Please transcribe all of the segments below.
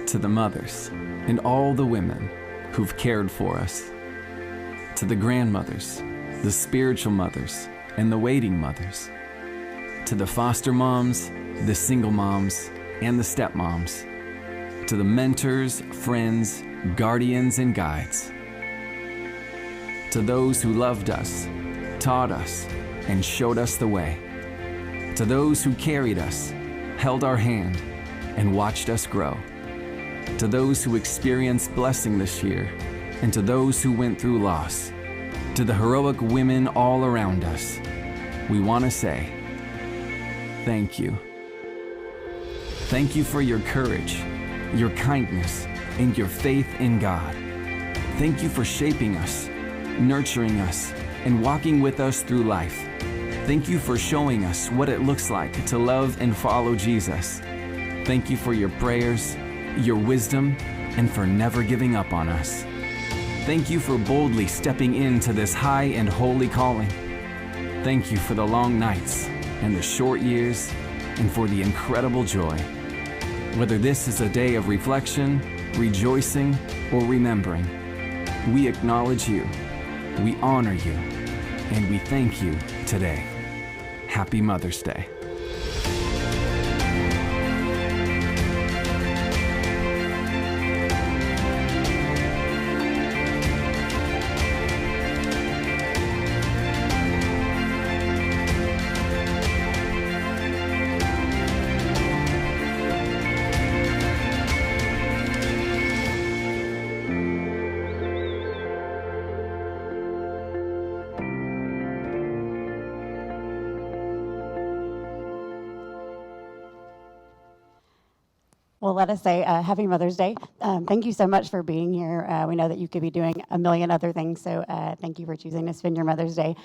To the mothers and all the women who've cared for us. To the grandmothers, the spiritual mothers, and the waiting mothers. To the foster moms, the single moms, and the stepmoms. To the mentors, friends, guardians, and guides. To those who loved us, taught us, and showed us the way. To those who carried us, held our hand, and watched us grow. To those who experienced blessing this year, and to those who went through loss. To the heroic women all around us, we want to say, thank you. Thank you for your courage, your kindness, and your faith in God. Thank you for shaping us, nurturing us, and walking with us through life. Thank you for showing us what it looks like to love and follow Jesus. Thank you for your prayers, your wisdom, and for never giving up on us. Thank you for boldly stepping into this high and holy calling. Thank you for the long nights and the short years, and for the incredible joy. Whether this is a day of reflection, rejoicing, or remembering, we acknowledge you, we honor you, and we thank you today. Happy Mother's Day. Well, let us say Happy Mother's Day. Thank you so much for being here. We know that you could be doing a million other things, so thank you for choosing to spend your Mother's Day.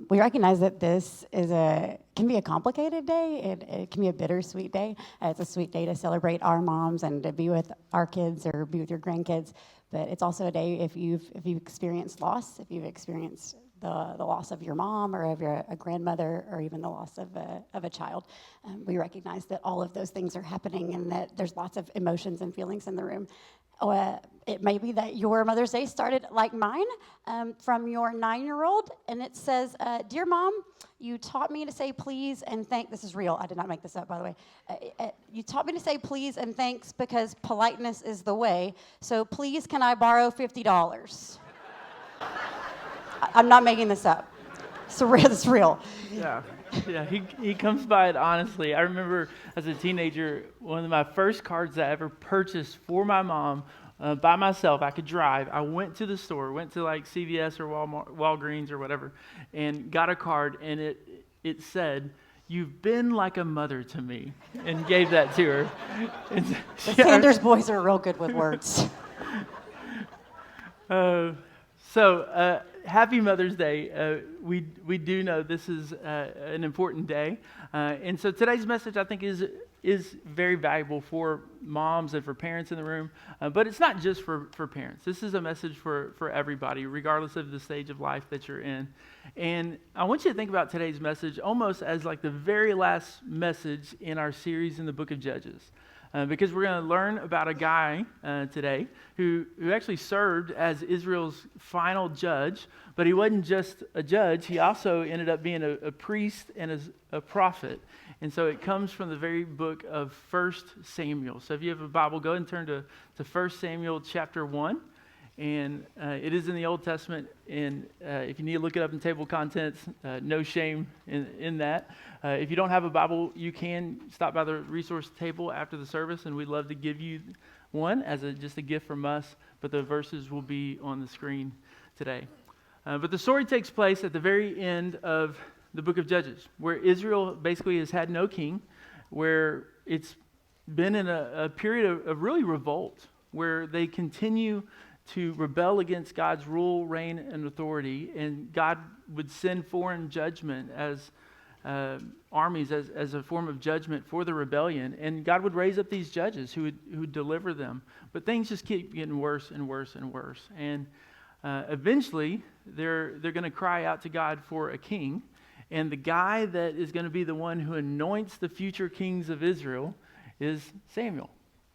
We recognize that this can be a complicated day. It can be a bittersweet day. It's a sweet day to celebrate our moms and to be with our kids or be with your grandkids. But it's also a day if you've experienced loss, if you've experienced the loss of your mom or of a grandmother or even the loss of a child. We recognize that all of those things are happening and that there's lots of emotions and feelings in the room. It may be that your Mother's Day started like mine from your 9-year-old, and it says, Dear Mom, you taught me to say please and thank. This is real. I did not make this up, by the way. You taught me to say please and thanks because politeness is the way. So please, can I borrow $50? I'm not making this up. It's real. Yeah, he comes by it honestly. I remember as a teenager, one of my first cards that I ever purchased for my mom by myself. I could drive. I went to the store, went to like CVS or Walgreens or whatever, and got a card, and it said, "You've been like a mother to me," and gave that to her. The Sanders boys are real good with words. Happy Mother's Day. We do know this is an important day. And so today's message, I think, is very valuable for moms and for parents in the room. But it's not just for parents. This is a message for everybody, regardless of the stage of life that you're in. And I want you to think about today's message almost as like the very last message in our series in the book of Judges. Because we're going to learn about a guy today who actually served as Israel's final judge, but he wasn't just a judge, he also ended up being a priest and a prophet. And so it comes from the very book of 1 Samuel. So if you have a Bible, go ahead and turn to 1 Samuel chapter 1. And it is in the Old Testament, and if you need to look it up in table of contents, no shame in that. If you don't have a Bible, you can stop by the resource table after the service, and we'd love to give you one as just a gift from us, but the verses will be on the screen today. But the story takes place at the very end of the book of Judges, where Israel basically has had no king, where it's been in a period of really revolt, where they continue to rebel against God's rule, reign, and authority, and God would send foreign judgment as armies, as a form of judgment for the rebellion, and God would raise up these judges who would deliver them. But things just keep getting worse and worse and worse, and eventually they're going to cry out to God for a king, and the guy that is going to be the one who anoints the future kings of Israel is Samuel.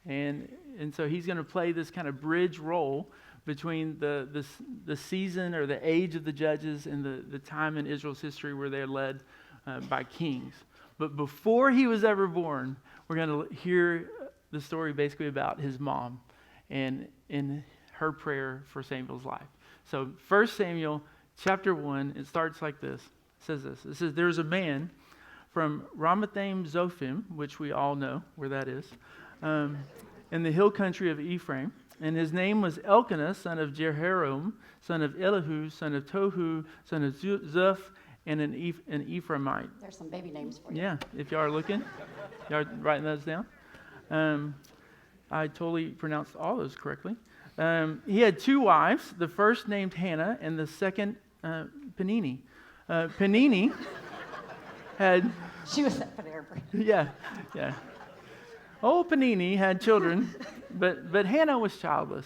And And so he's going to play this kind of bridge role between the season or the age of the judges and the time in Israel's history where they're led by kings. But before he was ever born, we're going to hear the story basically about his mom and in her prayer for Samuel's life. So 1 Samuel chapter 1, it starts like this. It says this. It says, there was a man from Ramathaim Zophim, which we all know where that is, in the hill country of Ephraim. And his name was Elkanah, son of Jehoram, son of Elihu, son of Tohu, son of Zuph, and an Ephraimite. There's some baby names for you. Yeah, if y'all are looking, y'all are writing those down. I totally pronounced all those correctly. He had 2 wives, the first named Hannah and the second Penini. Penini had... She was at Panera Bread. Yeah. Old Penini had children, but Hannah was childless.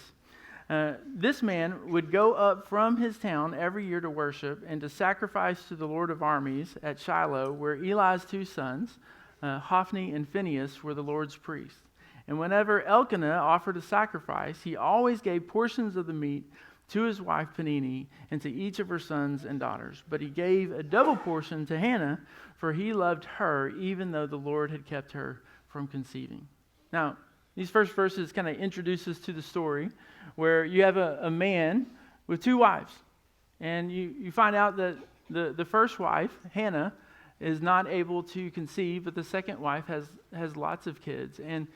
This man would go up from his town every year to worship and to sacrifice to the Lord of armies at Shiloh, where Eli's 2 sons, Hophni and Phinehas, were the Lord's priests. And whenever Elkanah offered a sacrifice, he always gave portions of the meat to his wife Penini and to each of her sons and daughters. But he gave a double portion to Hannah, for he loved her, even though the Lord had kept her from conceiving. Now, these first verses kind of introduce us to the story where you have a man with 2 wives. And you find out that the first wife, Hannah, is not able to conceive, but the second wife has lots of kids. And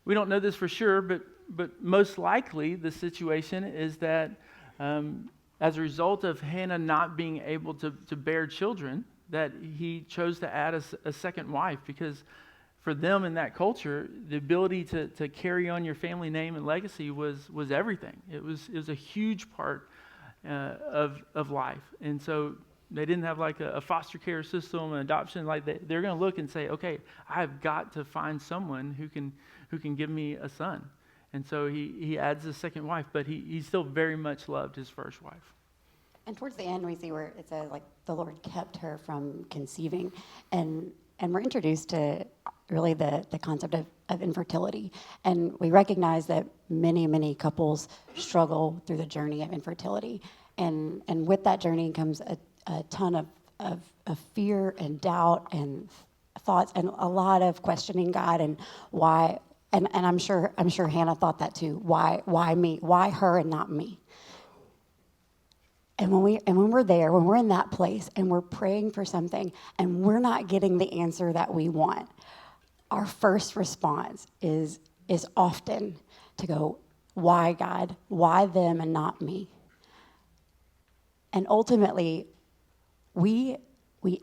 we don't know this for sure, but most likely the situation is that as a result of Hannah not being able to bear children, that he chose to add a second wife, because for them in that culture, the ability to carry on your family name and legacy was everything. It was a huge part of life. And so they didn't have like a foster care system, an adoption. Like they're going to look and say, okay, I've got to find someone who can give me a son. And so he adds a second wife, but he still very much loved his first wife. And towards the end, we see where it says, like, the Lord kept her from conceiving. And we're introduced to really the concept of infertility. And we recognize that many, many couples struggle through the journey of infertility. And with that journey comes a ton of fear and doubt and thoughts and a lot of questioning God and why. And I'm sure Hannah thought that too. Why me? Why her and not me? And when we're there, when we're in that place and we're praying for something and we're not getting the answer that we want, our first response is often to go, why God? Why them and not me? And ultimately, we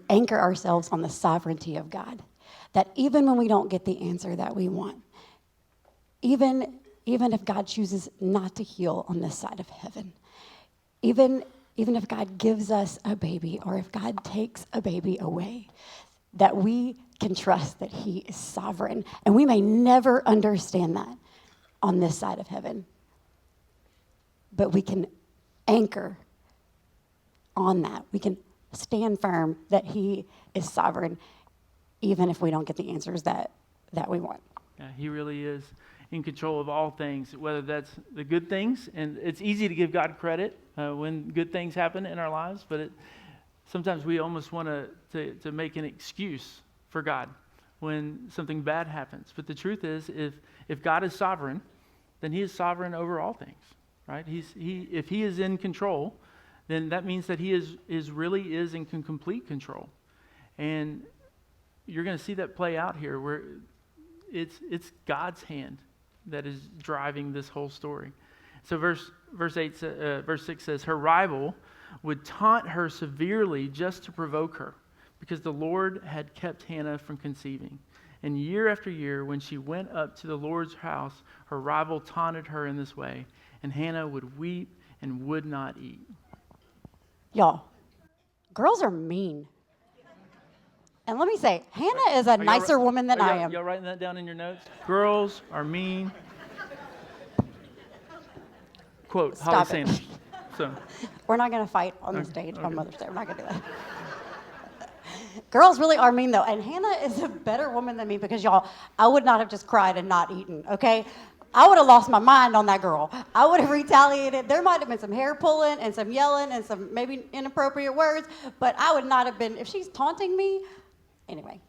anchor ourselves on the sovereignty of God. That even when we don't get the answer that we want, even if God chooses not to heal on this side of heaven, even if God gives us a baby or if God takes a baby away, that we can trust that he is sovereign. And we may never understand that on this side of heaven, but we can anchor on that. We can stand firm that he is sovereign, even if we don't get the answers that we want. Yeah, he really is in control of all things, whether that's the good things, and it's easy to give God credit when good things happen in our lives, but sometimes we almost want to make an excuse for God when something bad happens. But the truth is, if God is sovereign, then he is sovereign over all things, right? If he is in control, then that means that he really is in complete control. And you're going to see that play out here where it's God's hand that is driving this whole story. So verse 6 says, her rival would taunt her severely just to provoke her, because the Lord had kept Hannah from conceiving. And year after year, when she went up to the Lord's house, her rival taunted her in this way, and Hannah would weep and would not eat. Y'all, girls are mean. And let me say, Hannah is a nicer woman than I am. Y'all writing that down in your notes? Girls are mean. Quote, Holly Sanders. So. We're not going to fight on the stage on Mother's Day. We're not going to do that. Girls really are mean, though. And Hannah is a better woman than me because, y'all, I would not have just cried and not eaten, okay? I would have lost my mind on that girl. I would have retaliated. There might have been some hair pulling and some yelling and some maybe inappropriate words, but I would not have been, if she's taunting me, anyway,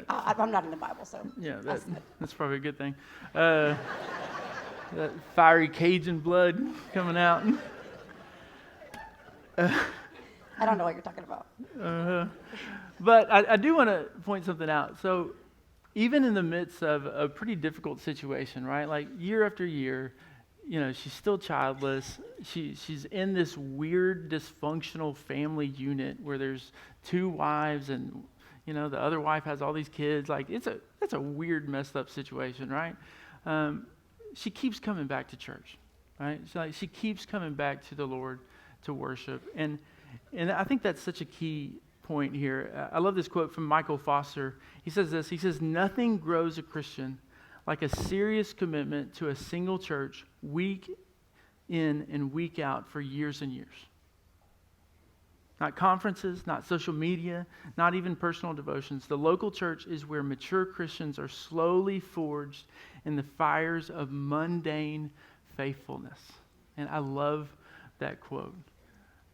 I'm not in the Bible, so. Yeah, that's probably a good thing. That fiery Cajun blood coming out. I don't know what you're talking about. But I do want to point something out. So even in the midst of a pretty difficult situation, right? Like year after year, she's still childless. She's in this weird dysfunctional family unit where there's two wives and, the other wife has all these kids. Like that's a weird, messed up situation, right? She keeps coming back to church, right? She keeps coming back to the Lord to worship. And I think that's such a key point here. I love this quote from Michael Foster. He says this, he says, "Nothing grows a Christian like a serious commitment to a single church week in and week out for years and years. Not conferences, not social media, not even personal devotions. The local church is where mature Christians are slowly forged in the fires of mundane faithfulness." And I love that quote.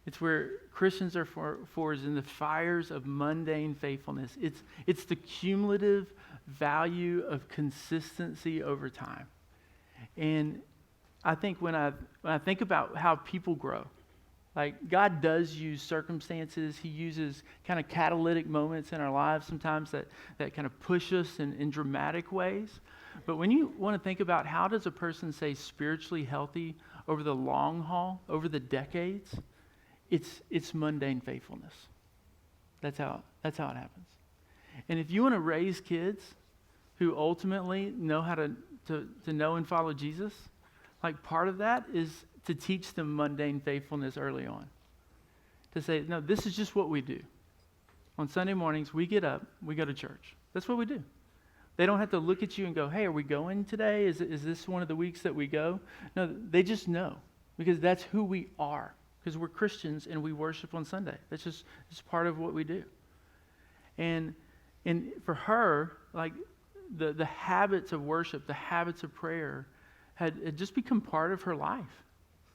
It's where Christians are forged in the fires of mundane faithfulness. It's the cumulative value of consistency over time. And I think when I think about how people grow, like God does use circumstances. He uses kind of catalytic moments in our lives sometimes that kind of push us in dramatic ways. But when you want to think about how does a person stay spiritually healthy over the long haul, over the decades, it's mundane faithfulness. That's how it happens. And if you want to raise kids who ultimately know how to know and follow Jesus, like part of that is to teach them mundane faithfulness early on. To say, no, this is just what we do. On Sunday mornings, we get up, we go to church. That's what we do. They don't have to look at you and go, "Hey, are we going today? Is this one of the weeks that we go?" No, they just know because that's who we are. Because we're Christians and we worship on Sunday. That's just part of what we do. And for her, like the habits of worship, the habits of prayer had just become part of her life.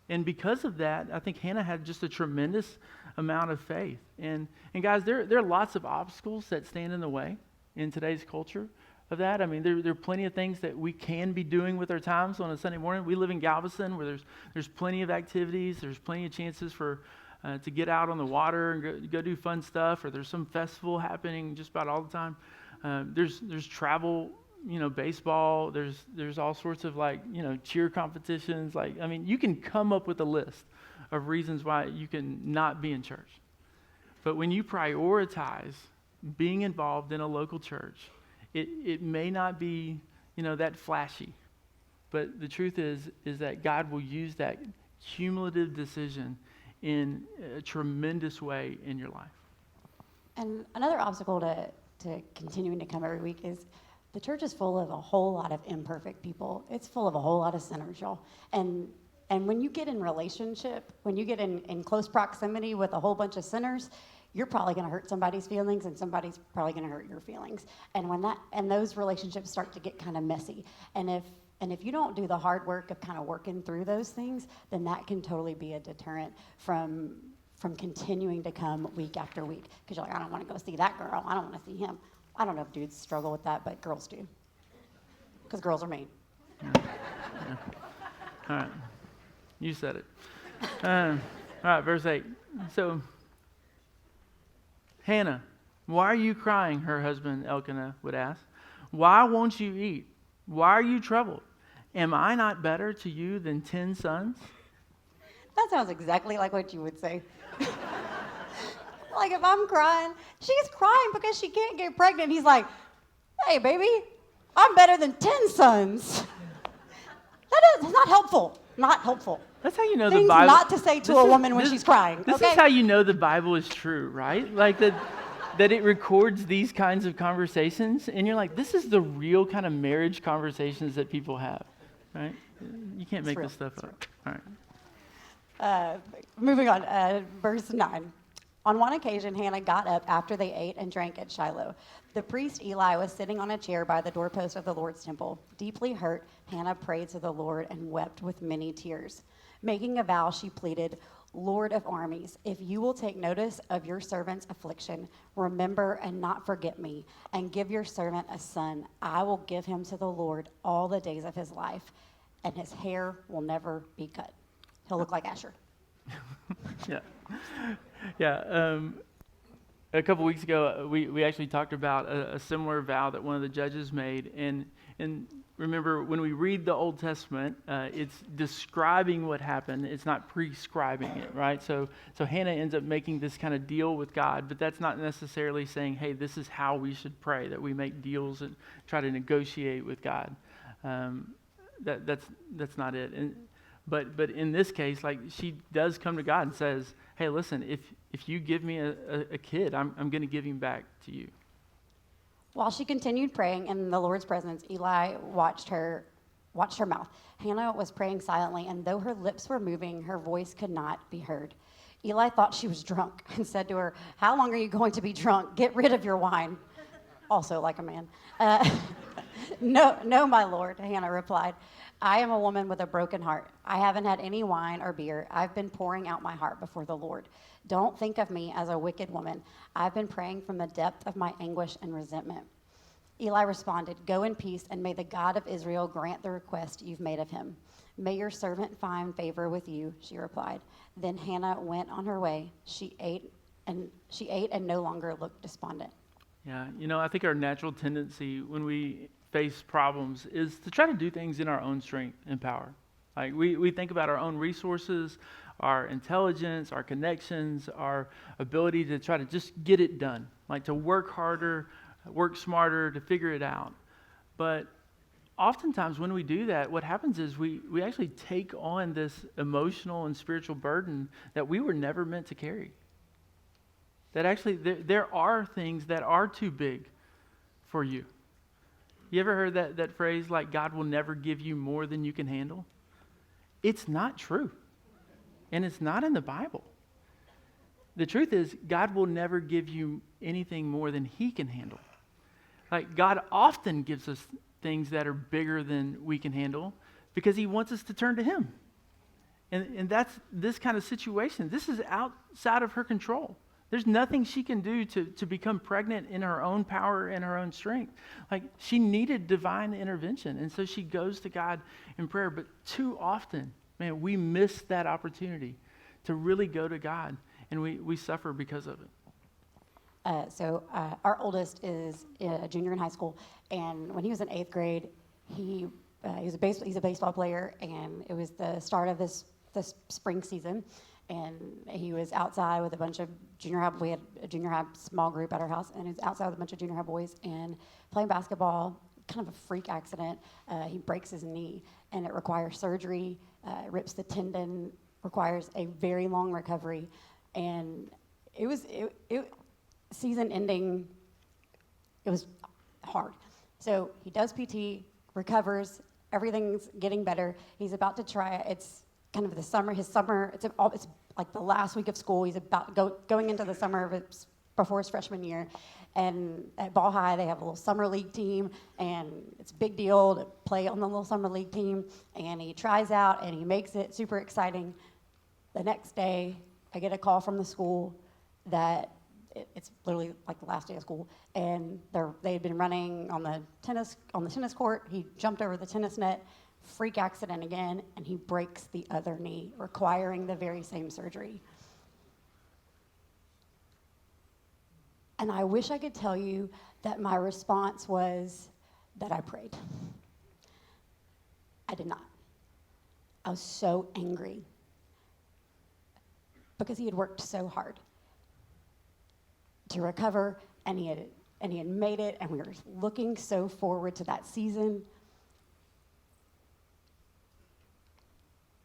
And because of that, I think Hannah had just a tremendous amount of faith. And guys, there are lots of obstacles that stand in the way in today's culture of that. I mean, there are plenty of things that we can be doing with our times on a Sunday morning. We live in Galveston where there's plenty of activities. There's plenty of chances for to get out on the water and go do fun stuff, or there's some festival happening just about all the time. There's travel, baseball. There's all sorts of cheer competitions. You can come up with a list of reasons why you can not be in church. But when you prioritize being involved in a local church, it may not be, that flashy, but the truth is that God will use that cumulative decision in a tremendous way in your life. And another obstacle to continuing to come every week is the church is full of a whole lot of imperfect people. It's full of a whole lot of sinners, y'all. And when you get in relationship, when you get in close proximity with a whole bunch of sinners, you're probably going to hurt somebody's feelings, and somebody's probably going to hurt your feelings. And those relationships start to get kind of messy. And if you don't do the hard work of kind of working through those things, then that can totally be a deterrent from continuing to come week after week. Because you're like, I don't want to go see that girl. I don't want to see him. I don't know if dudes struggle with that, but girls do. Because girls are mean. Yeah. All right. You said it. All right, verse 8. So, "Hannah, why are you crying?" her husband Elkanah would ask. "Why won't you eat? Why are you troubled? Am I not better to you than 10 sons?" That sounds exactly like what you would say. Like if I'm crying, she's crying because she can't get pregnant. He's like, "Hey, baby, I'm better than 10 sons." That's not helpful. Not helpful. That's how you know Things the Bible. not to say to a woman when she's crying. This okay? is how you know the Bible is true, right? Like that it records these kinds of conversations, and you're like, this is the real kind of marriage conversations that people have, right? You can't make this stuff up. All right. Moving on, verse 9. On one occasion, Hannah got up after they ate and drank at Shiloh. The priest Eli was sitting on a chair by the doorpost of the Lord's temple. Deeply hurt, Hannah prayed to the Lord and wept with many tears. Making a vow, she pleaded, Lord of armies, if you will take notice of your servant's affliction, remember and not forget me, and give your servant a son, I will give him to the Lord all the days of his life, and his hair will never be cut. He'll look like Asher. Yeah. Yeah. A couple weeks ago, we actually talked about a similar vow that one of the judges made. And remember, when we read the Old Testament, it's describing what happened. It's not prescribing it, right? So Hannah ends up making this kind of deal with God, but that's not necessarily saying, hey, this is how we should pray, that we make deals and try to negotiate with God. That's not it. But in this case, like, she does come to God and says, hey, listen, if you give me a kid, I'm going to give him back to you. While she continued praying in the Lord's presence, Eli watched her mouth. Hannah was praying silently, and though her lips were moving, her voice could not be heard. Eli thought she was drunk and said to her, how long are you going to be drunk? Get rid of your wine. Also like a man. No, my Lord, Hannah replied. I am a woman with a broken heart. I haven't had any wine or beer. I've been pouring out my heart before the Lord. Don't think of me as a wicked woman. I've been praying from the depth of my anguish and resentment. Eli responded, go in peace, and may the God of Israel grant the request you've made of him. May your servant find favor with you, she replied. Then Hannah went on her way. She ate and no longer looked despondent. Yeah, I think our natural tendency when we face problems is to try to do things in our own strength and power. Like we think about our own resources, our intelligence, our connections, our ability to try to just get it done, like to work harder, work smarter, to figure it out. But oftentimes when we do that, what happens is we actually take on this emotional and spiritual burden that we were never meant to carry. That actually there are things that are too big for you. You ever heard that phrase, like, God will never give you more than you can handle? It's not true. And it's not in the Bible. The truth is, God will never give you anything more than he can handle. Like, God often gives us things that are bigger than we can handle because he wants us to turn to him. And that's this kind of situation. This is outside of her control. There's nothing she can do to become pregnant in her own power and her own strength. Like, she needed divine intervention. And so she goes to God in prayer. But too often, man, we miss that opportunity to really go to God. And we suffer because of it. So our oldest is a junior in high school. And when he was in 8th grade, he's a baseball player. And it was the start of this spring season. And he was outside with a bunch of junior high. We had a junior high small group at our house, and he was outside with a bunch of junior high boys and playing basketball. Kind of a freak accident. He breaks his knee, and it requires surgery. Rips the tendon. Requires a very long recovery, and it was season ending. It was hard. So he does PT, recovers. Everything's getting better. He's about to try it. It's kind of the summer, it's like the last week of school. He's about going into the summer of before his freshman year. And at Ball High, they have a little summer league team, and it's a big deal to play on the little summer league team. And he tries out, and he makes it super exciting. The next day, I get a call from the school that it's literally like the last day of school, and they had been running on the tennis court. He jumped over the tennis net. Freak accident again, and he breaks the other knee, requiring the very same surgery. And I wish I could tell you that my response was that I prayed. I did not. I was so angry because he had worked so hard to recover, and he had made it, and we were looking so forward to that season.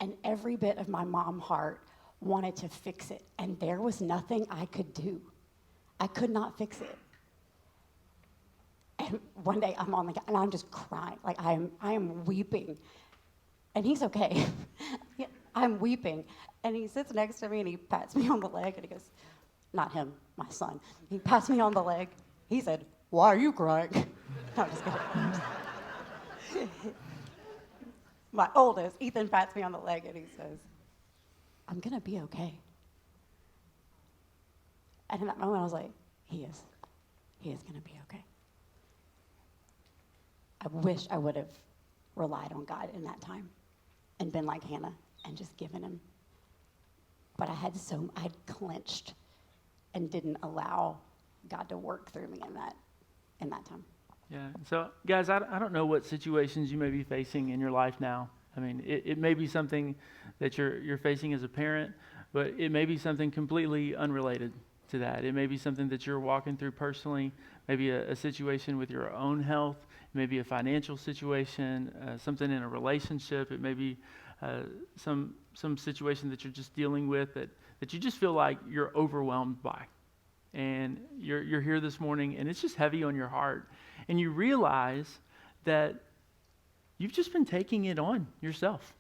And every bit of my mom heart wanted to fix it. And there was nothing I could do. I could not fix it. And one day I'm on the couch and I'm just crying. Like I am weeping. And he's okay. I'm weeping. And he sits next to me and he pats me on the leg and he goes, not him, my son. He passed me on the leg. He said, "Why are you crying?" No, I'm just kidding. My oldest, Ethan, pats me on the leg and he says, "I'm going to be okay." And in that moment, I was like, he is. He is going to be okay. I wish I would have relied on God in that time and been like Hannah and just given him. But I had clenched and didn't allow God to work through me in that time. Yeah. So, guys, I don't know what situations you may be facing in your life now. I mean, it may be something that you're facing as a parent, but it may be something completely unrelated to that. It may be something that you're walking through personally, maybe a situation with your own health, maybe a financial situation, something in a relationship. It may be some situation that you're just dealing with that you just feel like you're overwhelmed by. And you're here this morning, and it's just heavy on your heart. And you realize that you've just been taking it on yourself.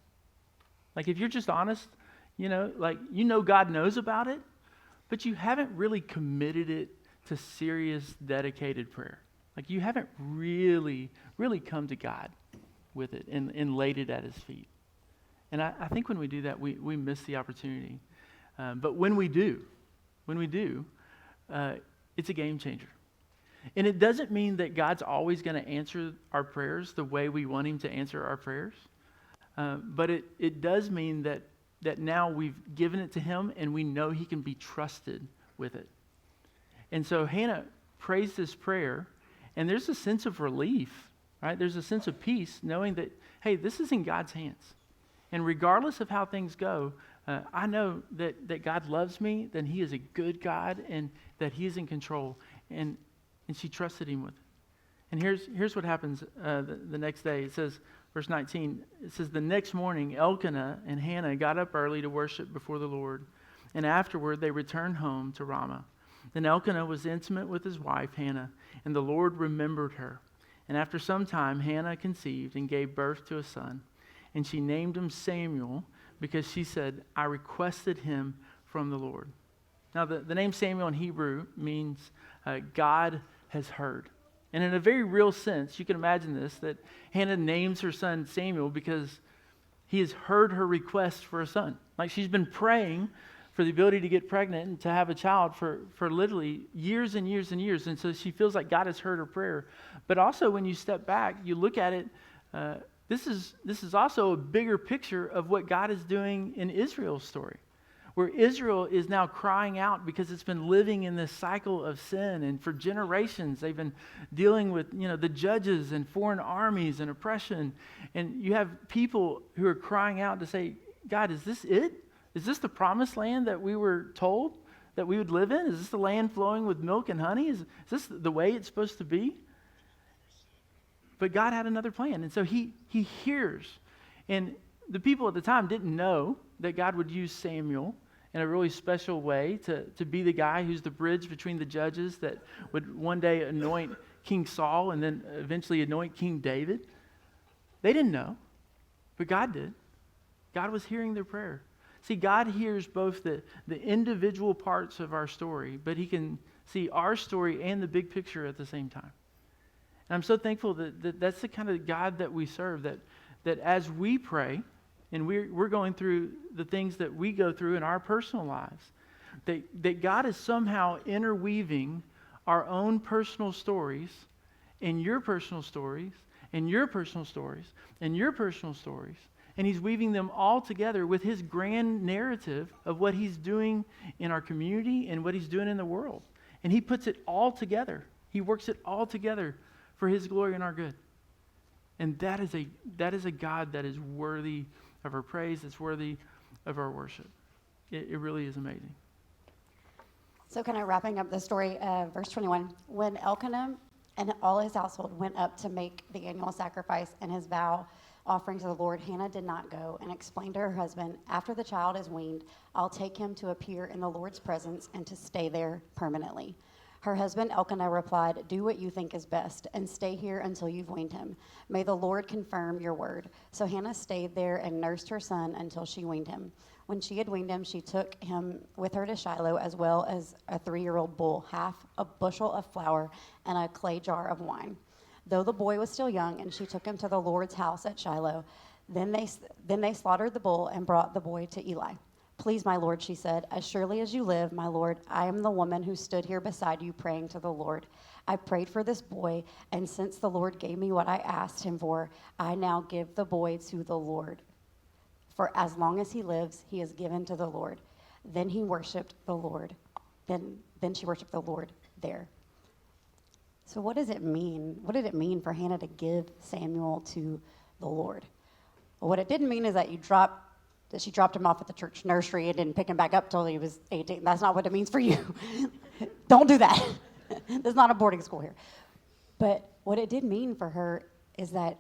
Like, if you're just honest, God knows about it, but you haven't really committed it to serious, dedicated prayer. Like, you haven't really, really come to God with it and laid it at his feet. And I think when we do that, we miss the opportunity. But when we do, it's a game changer. And it doesn't mean that God's always going to answer our prayers the way we want him to answer our prayers. But it does mean that now we've given it to him and we know he can be trusted with it. And so Hannah prays this prayer, and there's a sense of relief, right? There's a sense of peace knowing that, hey, this is in God's hands. And regardless of how things go, I know that God loves me, that he is a good God, and that he is in control. And she trusted him with it. And here's what happens the next day. It says, verse 19, it says, the next morning, Elkanah and Hannah got up early to worship before the Lord. And afterward, they returned home to Ramah. Then Elkanah was intimate with his wife, Hannah, and the Lord remembered her. And after some time, Hannah conceived and gave birth to a son. And she named him Samuel because she said, I requested him from the Lord. Now, the name Samuel in Hebrew means God has heard. And in a very real sense, you can imagine this, that Hannah names her son Samuel because he has heard her request for a son. Like, she's been praying for the ability to get pregnant and to have a child for literally years and years and years. And so she feels like God has heard her prayer. But also, when you step back, you look at it, this is also a bigger picture of what God is doing in Israel's story, where Israel is now crying out because it's been living in this cycle of sin. And for generations, they've been dealing with, the judges and foreign armies and oppression. And you have people who are crying out to say, God, is this it? Is this the promised land that we were told that we would live in? Is this the land flowing with milk and honey? Is this the way it's supposed to be? But God had another plan. And so he hears. And the people at the time didn't know that God would use Samuel in a really special way to be the guy who's the bridge between the judges that would one day anoint King Saul and then eventually anoint King David. They didn't know, but God did. God was hearing their prayer. See, God hears both the individual parts of our story, but he can see our story and the big picture at the same time. And I'm so thankful that that's the kind of God that we serve, that as we pray, and we're going through the things that we go through in our personal lives, that God is somehow interweaving our own personal stories and your personal stories and your personal stories and your personal stories. And he's weaving them all together with his grand narrative of what he's doing in our community and what he's doing in the world. And he puts it all together. He works it all together for his glory and our good. And that is a God that is worthy of our praise. It's worthy of our worship. It really is amazing. So kind of wrapping up the story, verse 21, when Elkanah and all his household went up to make the annual sacrifice and his vow offering to the Lord, Hannah did not go and explained to her husband, after the child is weaned, I'll take him to appear in the Lord's presence and to stay there permanently. Her husband Elkanah replied, "Do what you think is best, and stay here until you've weaned him. May the Lord confirm your word." So Hannah stayed there and nursed her son until she weaned him. When she had weaned him, she took him with her to Shiloh, as well as a 3-year-old bull, half a bushel of flour, and a clay jar of wine. Though the boy was still young, and she took him to the Lord's house at Shiloh, then they slaughtered the bull and brought the boy to Eli. "Please, my Lord," she said, "as surely as you live, my Lord, I am the woman who stood here beside you praying to the Lord. I prayed for this boy, and since the Lord gave me what I asked him for, I now give the boy to the Lord. For as long as he lives, he is given to the Lord." Then he worshiped the Lord. Then she worshiped the Lord there. So what does it mean? What did it mean for Hannah to give Samuel to the Lord? Well, what it didn't mean is that she dropped him off at the church nursery and didn't pick him back up till he was 18. That's not what it means for you. Don't do that. There's not a boarding school here. But what it did mean for her is that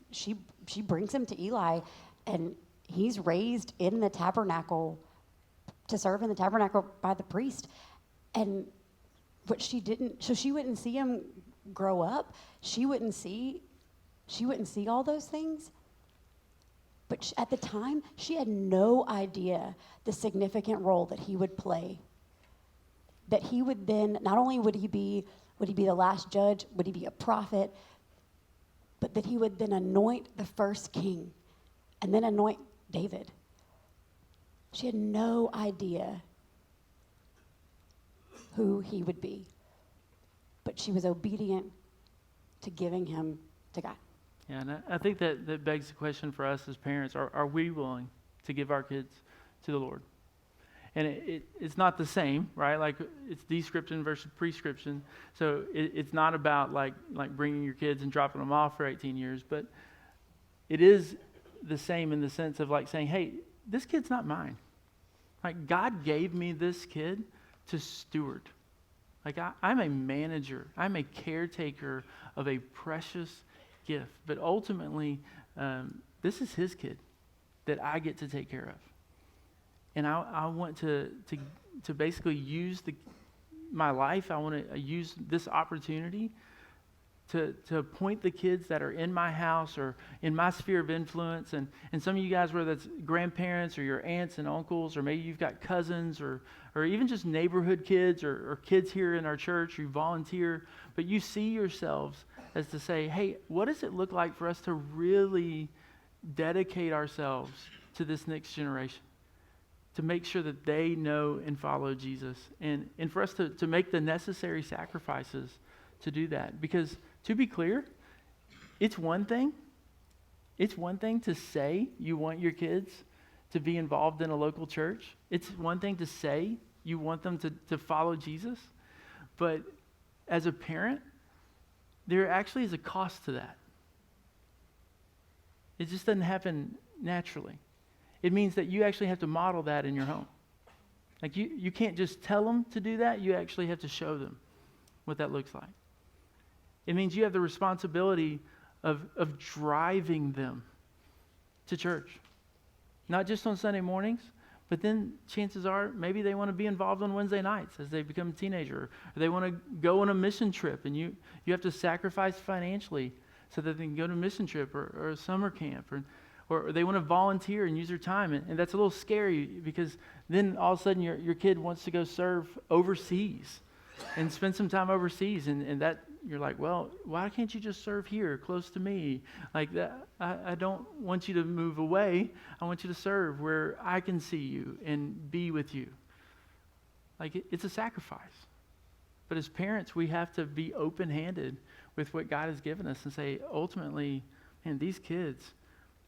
she brings him to Eli, and he's raised in the tabernacle to serve in the tabernacle by the priest. And what she didn't, so she wouldn't see him grow up. She wouldn't see all those things. But at the time, she had no idea the significant role that he would play. That he would then, not only would he be the last judge, would he be a prophet, but that he would then anoint the first king and then anoint David. She had no idea who he would be. But she was obedient to giving him to God. Yeah, and I think that begs the question for us as parents, are we willing to give our kids to the Lord? And it's not the same, right? Like, it's description versus prescription. So it's not about like bringing your kids and dropping them off for 18 years, but it is the same in the sense of like saying, hey, this kid's not mine. Like, God gave me this kid to steward. Like, I'm a manager. I'm a caretaker of a precious gift. But ultimately, this is his kid that I get to take care of. And I want to basically use my life. I want to use this opportunity to point the kids that are in my house or in my sphere of influence. And some of you guys, whether that's grandparents or your aunts and uncles, or maybe you've got cousins or even just neighborhood kids or kids here in our church, you volunteer, but you see yourselves as to say, hey, what does it look like for us to really dedicate ourselves to this next generation? To make sure that they know and follow Jesus. And for us to make the necessary sacrifices to do that. Because to be clear, it's one thing to say you want your kids to be involved in a local church. It's one thing to say you want them to follow Jesus. But as a parent, there actually is a cost to that. It just doesn't happen naturally. It means that you actually have to model that in your home. Like, you can't just tell them to do that. You actually have to show them what that looks like. It means you have the responsibility of driving them to church. Not just on Sunday mornings, but then chances are maybe they want to be involved on Wednesday nights as they become a teenager. Or they want to go on a mission trip, and you have to sacrifice financially so that they can go to a mission trip or a summer camp. Or they want to volunteer and use their time. And that's a little scary, because then all of a sudden your kid wants to go serve overseas and spend some time overseas. And that you're like, well, why can't you just serve here close to me? Like that, I don't want you to move away. I want you to serve where I can see you and be with you. Like, it's a sacrifice. But as parents, we have to be open-handed with what God has given us and say, ultimately, man, these kids,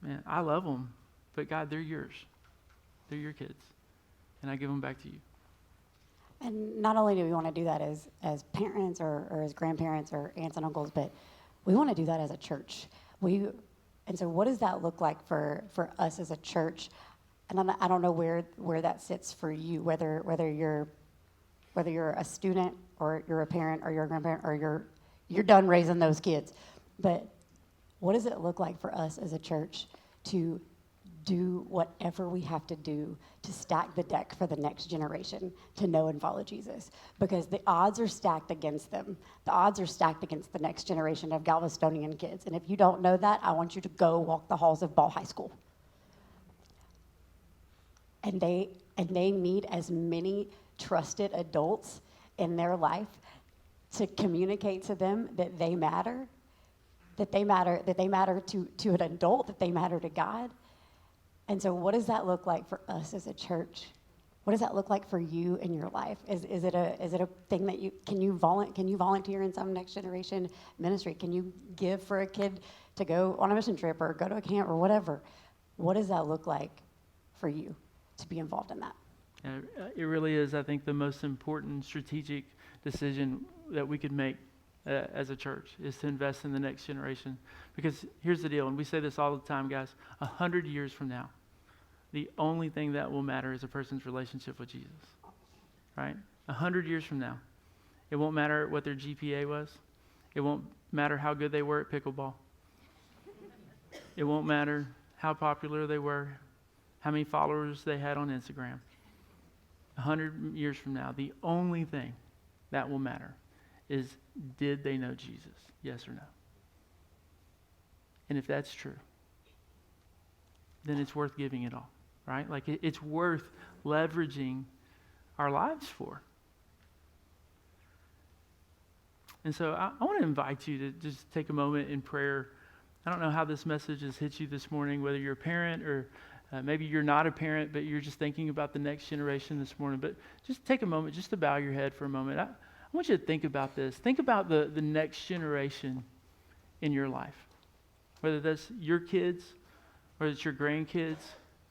man, I love them, but God, they're yours. They're your kids. And I give them back to you. And not only do we want to do that as parents or as grandparents or aunts and uncles, but we want to do that as a church. And so what does that look like for us as a church? And I don't know where that sits for you, whether you're a student or you're a parent or you're a grandparent or you're done raising those kids. But what does it look like for us as a church to do whatever we have to do to stack the deck for the next generation to know and follow Jesus, because the odds are stacked against them. The odds are stacked against the next generation of Galvestonian kids. And if you don't know that, I want you to go walk the halls of Ball High School. And they need as many trusted adults in their life to communicate to them that they matter, that they matter to an adult, that they matter to God. And so what does that look like for us as a church? What does that look like for you in your life? Is it a thing that can you volunteer in some next generation ministry? Can you give for a kid to go on a mission trip or go to a camp or whatever? What does that look like for you to be involved in that? It really is, I think, the most important strategic decision that we could make as a church is to invest in the next generation. Because here's the deal, and we say this all the time, guys, 100 years from now, the only thing that will matter is a person's relationship with Jesus, right? 100 years from now, it won't matter what their GPA was. It won't matter how good they were at pickleball. It won't matter how popular they were, how many followers they had on Instagram. 100 years from now, the only thing that will matter is, did they know Jesus? Yes or no? And if that's true, then it's worth giving it all, right? Like it's worth leveraging our lives for. And so I want to invite you to just take a moment in prayer. I don't know how this message has hit you this morning, whether you're a parent or maybe you're not a parent, but you're just thinking about the next generation this morning. But just take a moment just to bow your head for a moment. I want you to think about this. Think about the next generation in your life, whether that's your kids or it's your grandkids.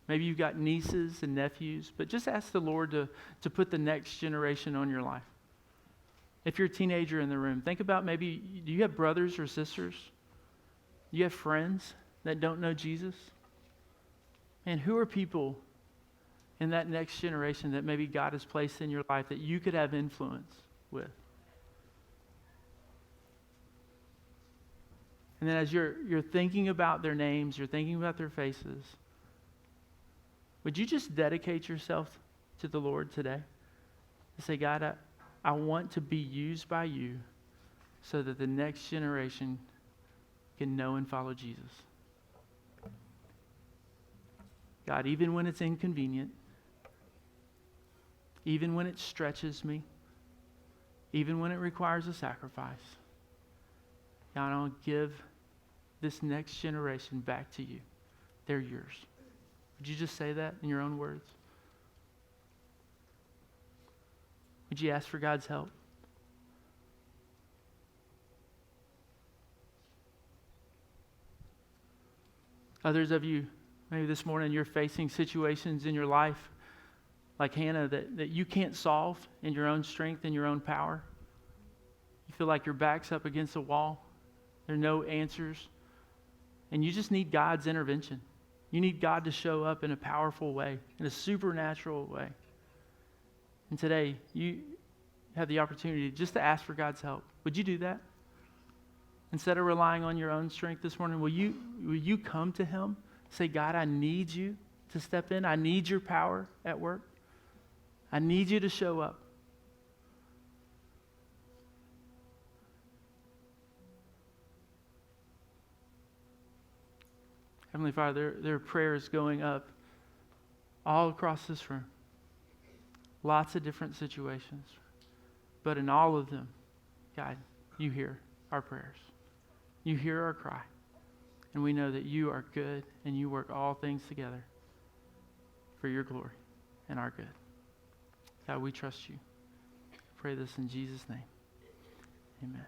Maybe you've got nieces and nephews, but just ask the Lord to put the next generation on your life. If you're a teenager in the room, think about maybe, do you have brothers or sisters? Do you have friends that don't know Jesus? And who are people in that next generation that maybe God has placed in your life that you could have influence with? And then as you're thinking about their names, you're thinking about their faces, would you just dedicate yourself to the Lord today? And say, God, I want to be used by you so that the next generation can know and follow Jesus. God, even when it's inconvenient, even when it stretches me, even when it requires a sacrifice, God, I'll give this next generation back to you. They're yours. Would you just say that in your own words? Would you ask for God's help? Others of you, maybe this morning you're facing situations in your life like Hannah that you can't solve in your own strength and your own power. You feel like your back's up against a wall. There are no answers. And you just need God's intervention. You need God to show up in a powerful way, in a supernatural way. And today, you have the opportunity just to ask for God's help. Would you do that? Instead of relying on your own strength this morning, will you come to Him? Say, God, I need you to step in. I need your power at work. I need you to show up. Heavenly Father, there are prayers going up all across this room. Lots of different situations. But in all of them, God, you hear our prayers. You hear our cry. And we know that you are good and you work all things together for your glory and our good. God, we trust you. Pray this in Jesus' name. Amen.